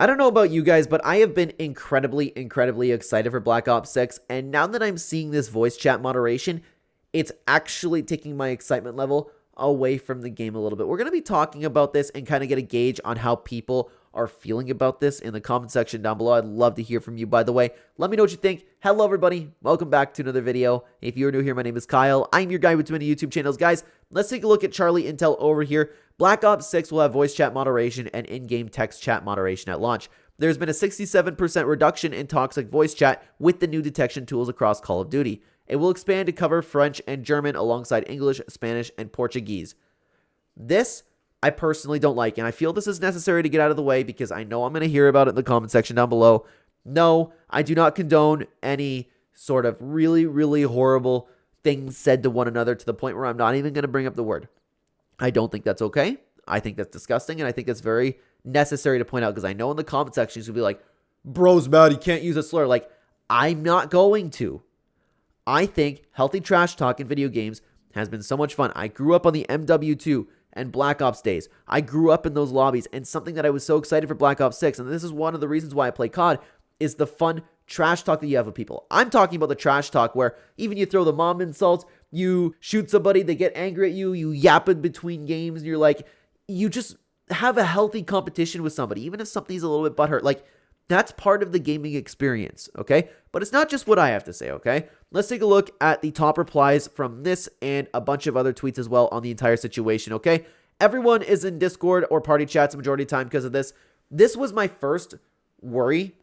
I don't know about you guys, but I have been incredibly excited for Black Ops 6, and now that I'm seeing this voice chat moderation, it's actually taking my excitement level away from the game a little bit. We're going to be talking about this and kind of get a gauge on how people are feeling about this in the comment section down below. I'd love to hear from you, by the way. Let me know what you think. Hello, everybody. Welcome back to another video. If you're new here, my name is Kyle. I'm your guy with too many YouTube channels. Guys, let's take a look at Charlie Intel over here. Black Ops 6 will have voice chat moderation and in-game text chat moderation at launch. There's been a 67% reduction in toxic voice chat with the new detection tools across Call of Duty. It will expand to cover French and German alongside English, Spanish, and Portuguese. This I personally don't like, and I feel this is necessary to get out of the way because I know I'm going to hear about it in the comment section down below. No, I do not condone any sort of really horrible things said to one another to the point where I'm not even going to bring up the word. I don't think that's okay. I think that's disgusting, and I think that's very necessary to point out because I know in the comment section you'll be like, bro's mad, he can't use a slur. Like, I'm not going to. I think healthy trash talk in video games has been so much fun. I grew up on the MW2 and Black Ops days. I grew up in those lobbies, and something that I was so excited for Black Ops 6, and this is one of the reasons why I play COD, is the fun trash talk that you have with people. I'm talking about the trash talk where even you throw the mom insults, you shoot somebody, they get angry at you, you yap in between games, and you're like, you just have a healthy competition with somebody, even if something's a little bit butthurt. Like, that's part of the gaming experience, okay? But it's not just what I have to say, okay? Let's take a look at the top replies from this and a bunch of other tweets as well on the entire situation, okay? Everyone is in Discord or party chats the majority of the time because of this. This was my first worry,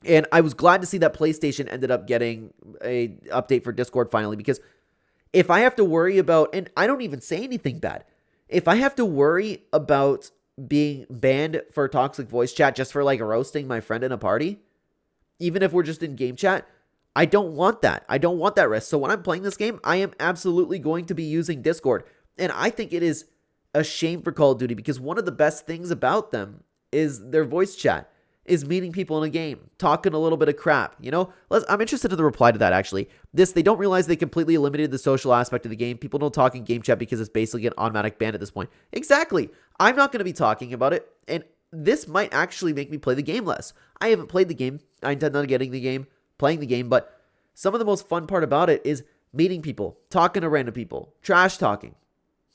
and I was glad to see that PlayStation ended up getting a update for Discord finally, because if I have to worry about, and I don't even say anything bad, if I have to worry about being banned for toxic voice chat just for like roasting my friend in a party, even if we're just in game chat, I don't want that. I don't want that risk. So when I'm playing this game, I am absolutely going to be using Discord. And I think it is a shame for Call of Duty because one of the best things about them is their voice chat, is meeting people in a game, talking a little bit of crap, you know? I'm interested in the reply to that, actually. They don't realize they completely eliminated the social aspect of the game. People don't talk in game chat because it's basically an automatic ban at this point. Exactly. I'm not going to be talking about it, and this might actually make me play the game less. I haven't played the game. I intend on getting the game, playing the game, but some of the most fun part about it is meeting people, talking to random people, trash talking.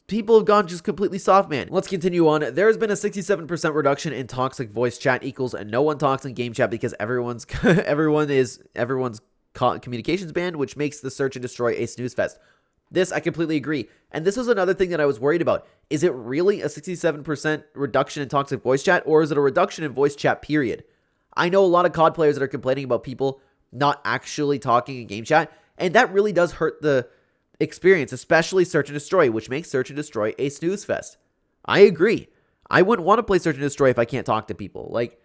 People have gone just completely soft, man. Let's continue on. There has been a 67% reduction in toxic voice chat equals and no one talks in game chat because everyone's communications banned, which makes the search and destroy a snooze fest. This, I completely agree. And this was another thing that I was worried about. Is it really a 67% reduction in toxic voice chat, or is it a reduction in voice chat, period? I know a lot of COD players that are complaining about people not actually talking in game chat, and that really does hurt the experience, especially search and destroy, which makes search and destroy a snooze fest. I agree. I wouldn't want to play search and destroy if I can't talk to people. Like,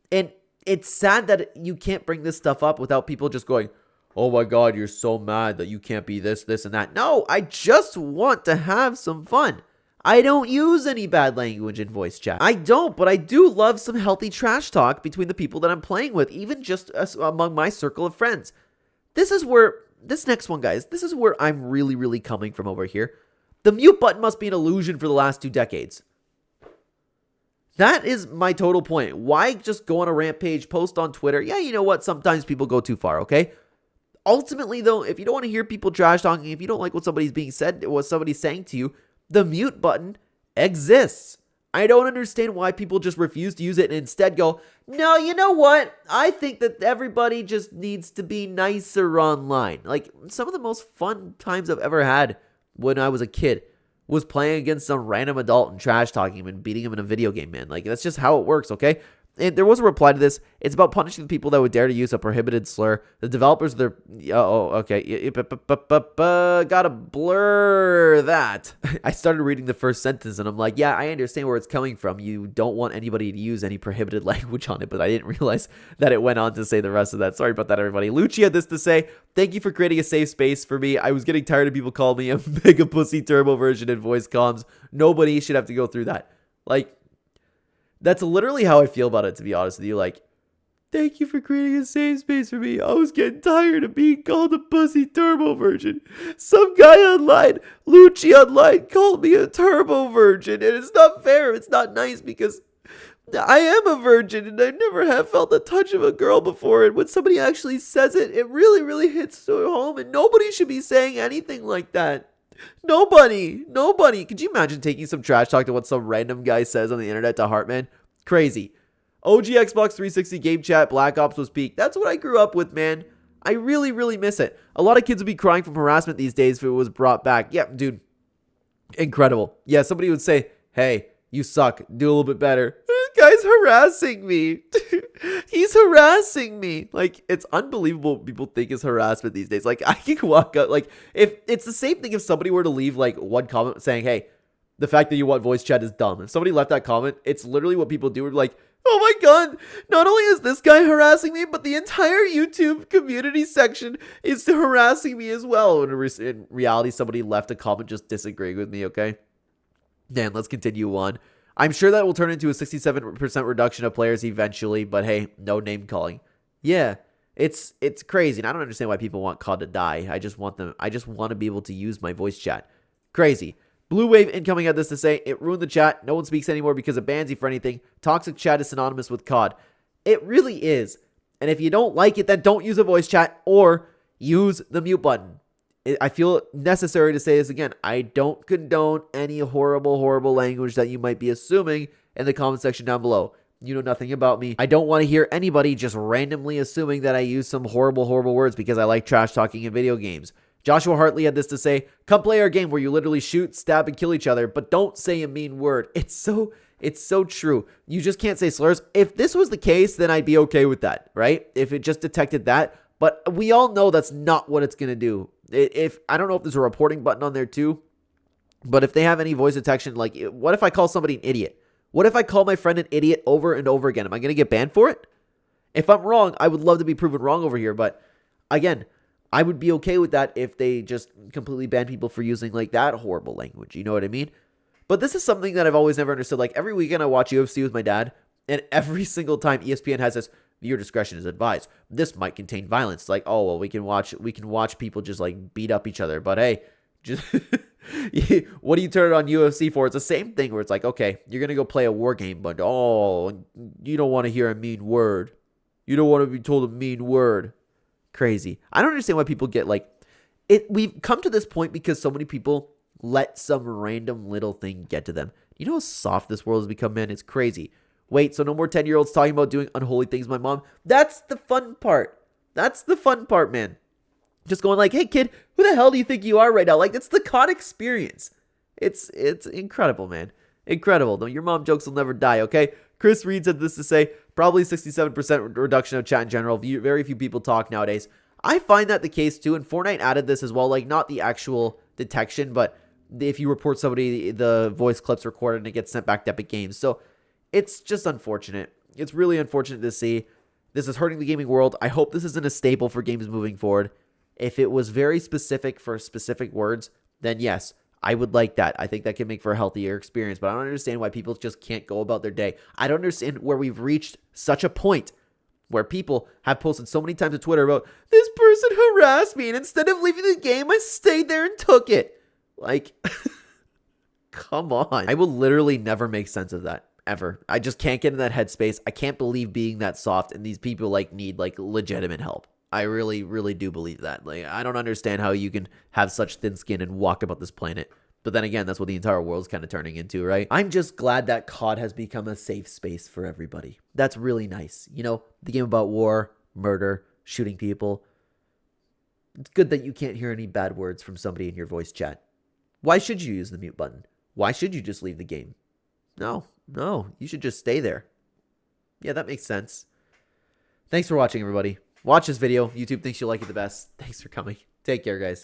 and it's sad that you can't bring this stuff up without people just going, oh my god, you're so mad that you can't be this, and that. No, I just want to have some fun. I don't use any bad language in voice chat. I don't, but I do love some healthy trash talk between the people that I'm playing with, even just among my circle of friends. This next one, guys, this is where I'm really coming from over here. The mute button must be an illusion for the last 2 decades. That is my total point. Why just go on a rampage, post on Twitter? Yeah, you know what? Sometimes people go too far, okay? Ultimately, though, if you don't want to hear people trash talking, if you don't like what somebody's being said, what somebody's saying to you, the mute button exists. I don't understand why people just refuse to use it and instead go, no, you know what? I think that everybody just needs to be nicer online. Like, some of the most fun times I've ever had when I was a kid was playing against some random adult and trash talking him and beating him in a video game, man. Like, that's just how it works, okay? And there was a reply to this. It's about punishing the people that would dare to use a prohibited slur. The developers, they're... okay. Gotta blur that. I started reading the first sentence, and I'm like, yeah, I understand where it's coming from. You don't want anybody to use any prohibited language on it, but I didn't realize that it went on to say the rest of that. Sorry about that, everybody. Lucci had this to say, thank you for creating a safe space for me. I was getting tired of people calling me a mega pussy turbo version in voice comms. Nobody should have to go through that. Like... that's literally how I feel about it, to be honest with you. Like, thank you for creating a safe space for me. I was getting tired of being called a pussy turbo virgin. Some guy online, Lucci online, called me a turbo virgin. And it's not fair. It's not nice because I am a virgin and I never have felt the touch of a girl before. And when somebody actually says it, it really, really hits so home. And nobody should be saying anything like that. Nobody. Could you imagine taking some trash talk to what some random guy says on the internet to heart, man? Crazy. OG Xbox 360 game chat, Black Ops was peak. That's what I grew up with, man. I really, really miss it. A lot of kids would be crying from harassment these days if it was brought back. Yeah, dude. Incredible. Yeah, somebody would say, hey, you suck. Do a little bit better. This guy's harassing me. He's harassing me. Like, it's unbelievable what people think is harassment these days. Like, I can walk up. Like, if it's the same thing if somebody were to leave, like, one comment saying, hey, the fact that you want voice chat is dumb. If somebody left that comment, it's literally what people do. We're like, oh my god, not only is this guy harassing me, but the entire YouTube community section is harassing me as well. In reality, somebody left a comment just disagreeing with me, okay? Dan, let's continue on. I'm sure that will turn into a 67% reduction of players eventually, but hey, no name calling. Yeah, it's crazy, and I don't understand why people want COD to die. I just want to be able to use my voice chat. Crazy. Blue Wave incoming had this to say, it ruined the chat. No one speaks anymore because it bans you for anything. Toxic chat is synonymous with COD. It really is. And if you don't like it, then don't use a voice chat or use the mute button. I feel necessary to say this again. I don't condone any horrible language that you might be assuming in the comment section down below. You know nothing about me. I don't want to hear anybody just randomly assuming that I use some horrible words because I like trash talking in video games. Joshua Hartley had this to say, come play our game where you literally shoot, stab, and kill each other, but don't say a mean word. It's so true. You just can't say slurs. If this was the case, then I'd be okay with that, right? If it just detected that. But we all know that's not what it's going to do. If I don't know if there's a reporting button on there too, but if they have any voice detection, like what if I call somebody an idiot? What if I call my friend an idiot over and over again? Am I going to get banned for it? If I'm wrong, I would love to be proven wrong over here. But again, I would be okay with that if they just completely ban people for using like that horrible language. You know what I mean? But this is something that I've always never understood. Like every weekend I watch UFC with my dad, and every single time ESPN has this, viewer discretion is advised. This might contain violence. Like, oh, well, we can watch people just like beat up each other. But hey, just what do you turn it on UFC for? It's the same thing where it's like, okay, you're going to go play a war game, but oh, you don't want to hear a mean word. You don't want to be told a mean word. Crazy. I don't understand why people get like it. We've come to this point because so many people let some random little thing get to them. You know how soft this world has become, man? It's crazy. Wait, so no more 10-year-olds talking about doing unholy things with my mom? That's the fun part. That's the fun part, man. Just going like, hey, kid, who the hell do you think you are right now? Like, it's the COD experience. It's incredible, man. Incredible. Though your mom jokes will never die, okay? Chris Reed said this to say, probably 67% reduction of chat in general. Very few people talk nowadays. I find that the case, too, and Fortnite added this as well. Like, not the actual detection, but if you report somebody, the voice clip's recorded and it gets sent back to Epic Games. So, it's just unfortunate. It's really unfortunate to see. This is hurting the gaming world. I hope this isn't a staple for games moving forward. If it was very specific for specific words, then yes, I would like that. I think that can make for a healthier experience, but I don't understand why people just can't go about their day. I don't understand where we've reached such a point where people have posted so many times on Twitter about, this person harassed me, and instead of leaving the game, I stayed there and took it. Like, come on. I will literally never make sense of that. Ever. I just can't get in that headspace. I can't believe being that soft and these people like need like legitimate help. I really do believe that. Like, I don't understand how you can have such thin skin and walk about this planet. But then again, that's what the entire world's kind of turning into, right? I'm just glad that COD has become a safe space for everybody. That's really nice. You know, the game about war, murder, shooting people. It's good that you can't hear any bad words from somebody in your voice chat. Why should you use the mute button? Why should you just leave the game? No, you should just stay there. Yeah, that makes sense. Thanks for watching, everybody. Watch this video. YouTube thinks you'll like it the best. Thanks for coming. Take care, guys.